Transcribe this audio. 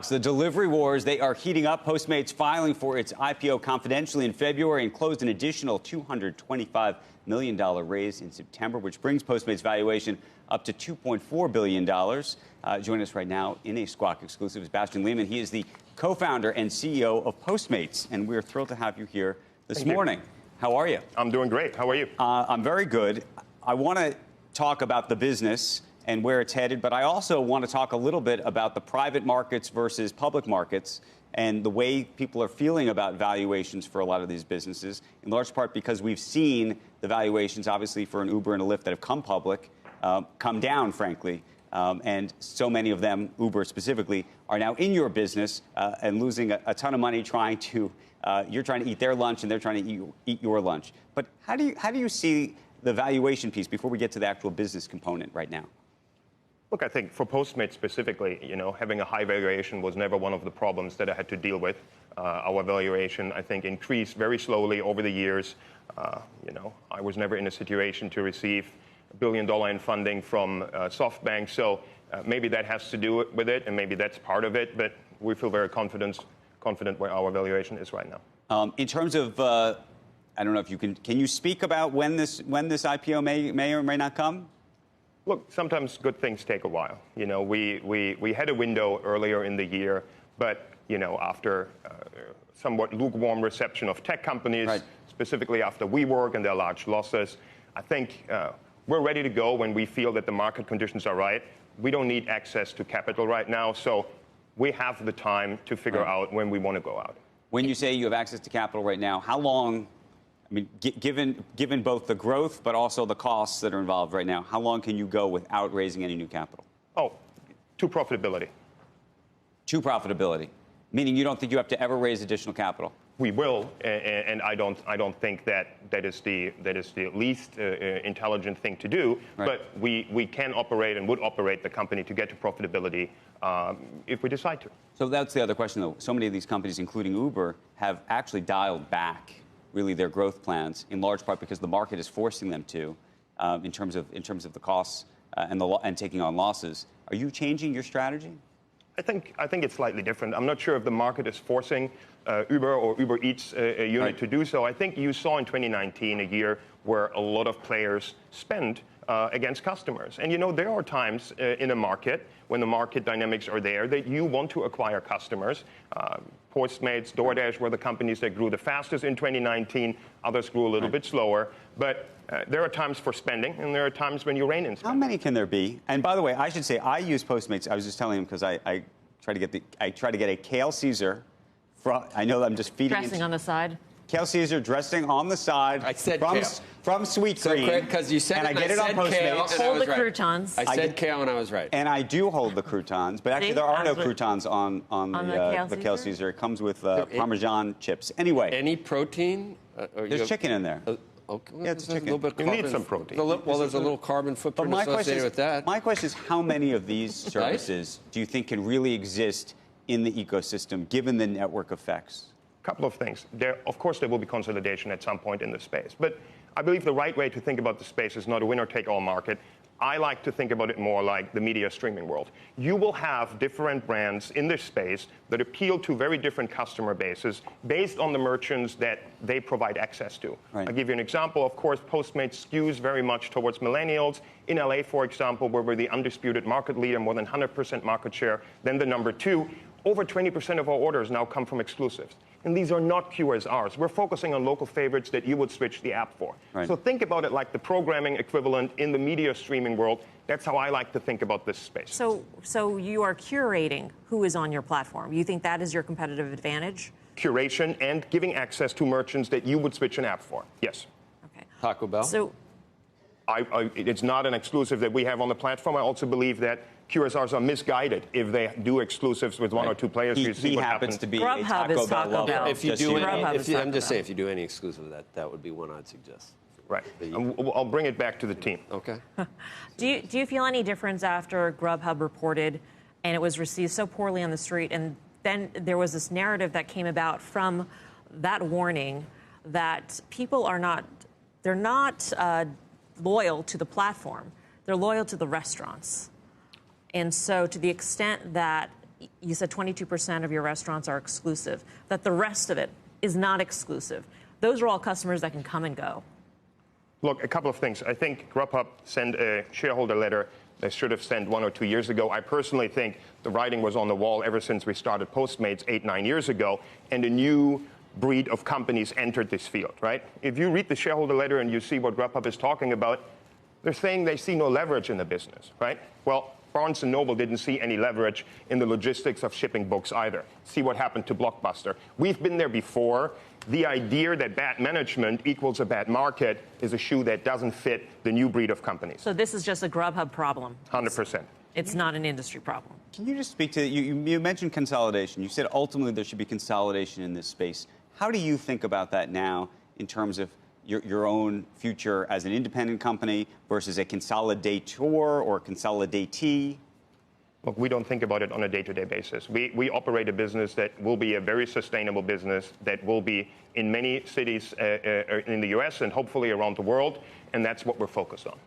The delivery wars, they are heating up. Postmates filing for its IPO confidentially in February and closed an additional $225 million raise in September, which brings Postmates' valuation up to $2.4 billion. Joining us right now in a Squawk exclusive is Bastian Lehmann. He is the co-founder and CEO of Postmates, and we're thrilled to have you here this morning. How are you? I'm doing great. How are you? I'm very good. I want to talk about the business and where it's headed, but I also want to talk a little bit about the private markets versus public markets and the way people are feeling about valuations for a lot of these businesses, in large part because we've seen the valuations, obviously, for an Uber and a Lyft that have come public, come down, frankly, and so many of them, Uber specifically, are now in your business and losing a ton of money trying to, you're trying to eat their lunch and they're trying to eat your lunch. But how do you see the valuation piece before we get to the actual business component right now? Look, I think for Postmates specifically, having a high valuation was never one of the problems that I had to deal with. Our valuation, I think, increased very slowly over the years. I was never in a situation to receive $1 billion in funding from SoftBank, so maybe that has to do with it, and maybe that's part of it. But we feel very confident where our valuation is right now. In terms of, I don't know if you can you speak about when this IPO may or may not come? Look, sometimes good things take a while. We had a window earlier in the year, but after somewhat lukewarm reception of tech companies, right, specifically after WeWork and their large losses, I think we're ready to go when we feel that the market conditions are right. We don't need access to capital right now, so we have the time to figure out when we want to go out. When you say you have access to capital right now, how long? I mean, given both the growth but also the costs that are involved right now, how long can you go without raising any new capital? To profitability. To profitability, meaning you don't think you have to ever raise additional capital? We will, and I don't think that is the least intelligent thing to do. Right. But we can operate and would operate the company to get to profitability if we decide to. So that's the other question, though. So many of these companies, including Uber, have actually dialed back really their growth plans, in large part because the market is forcing them to, in terms of the costs and taking on losses. Are you changing your strategy? I think it's slightly different. I'm not sure if the market is forcing Uber or Uber Eats a unit to do so. I think you saw in 2019 a year where a lot of players spend against customers. And there are times in a market when the market dynamics are there that you want to acquire customers. Postmates, DoorDash were the companies that grew the fastest in 2019. Others grew a little bit slower. But there are times for spending, and there are times when you rein in spending. How many can there be? And by the way, I should say I use Postmates. I was just telling him because I try to get a kale Caesar. I know I'm just feeding dressing on the side. Kale Caesar dressing on the side. I said from Sweet Green. Because you said and it, I get it on Postmates. Hold the croutons. I said kale and I was right. And I do hold the croutons, but actually there are no croutons on the Kale Caesar. It comes with Parmesan chips. Anyway. Any protein? There's chicken in there. Okay. Yeah, it's chicken. A little bit you need some protein. Well, there's a little carbon footprint associated with that. My question is, how many of these services do you think can really exist in the ecosystem, given the network effects? Couple of things. Of course, there will be consolidation at some point in the space. But I believe the right way to think about the space is not a winner-take-all market. I like to think about it more like the media streaming world. You will have different brands in this space that appeal to very different customer bases based on the merchants that they provide access to. Right. I'll give you an example. Of course, Postmates skews very much towards millennials. In LA, for example, where we're the undisputed market leader, more than 100% market share, then the number two, over 20% of our orders now come from exclusives. And these are not QSRs. We're focusing on local favorites that you would switch the app for. Right. So think about it like the programming equivalent in the media streaming world. That's how I like to think about this space. So you are curating who is on your platform. You think that is your competitive advantage? Curation and giving access to merchants that you would switch an app for. Yes. Okay. Taco Bell? So it's not an exclusive that we have on the platform. I also believe that QSRs are misguided if they do exclusives with one or two players. He happens to be Grubhub a Taco Bell lover. If you do I'm just saying, if you do any exclusive of that would be one I'd suggest. Right. I'll bring it back to the team. Okay. do you feel any difference after Grubhub reported and it was received so poorly on the street, and then there was this narrative that came about from that warning that people are not loyal to the platform. They're loyal to the restaurants. And so to the extent that you said 22% of your restaurants are exclusive, that the rest of it is not exclusive. Those are all customers that can come and go. Look, a couple of things. I think Grubhub sent a shareholder letter they should have sent 1 or 2 years ago. I personally think the writing was on the wall ever since we started Postmates 8, 9 years ago, and a new breed of companies entered this field, right? If you read the shareholder letter and you see what Grubhub is talking about, they're saying they see no leverage in the business, right? Well, Barnes & Noble didn't see any leverage in the logistics of shipping books either. See what happened to Blockbuster. We've been there before. The idea that bad management equals a bad market is a shoe that doesn't fit the new breed of companies. So this is just a Grubhub problem? 100%. It's not an industry problem. Can you just speak to, you mentioned consolidation. You said ultimately there should be consolidation in this space. How do you think about that now in terms of your own future as an independent company versus a consolidator or consolidatee? Look, we don't think about it on a day-to-day basis. We operate a business that will be a very sustainable business that will be in many cities in the U.S. and hopefully around the world, and that's what we're focused on.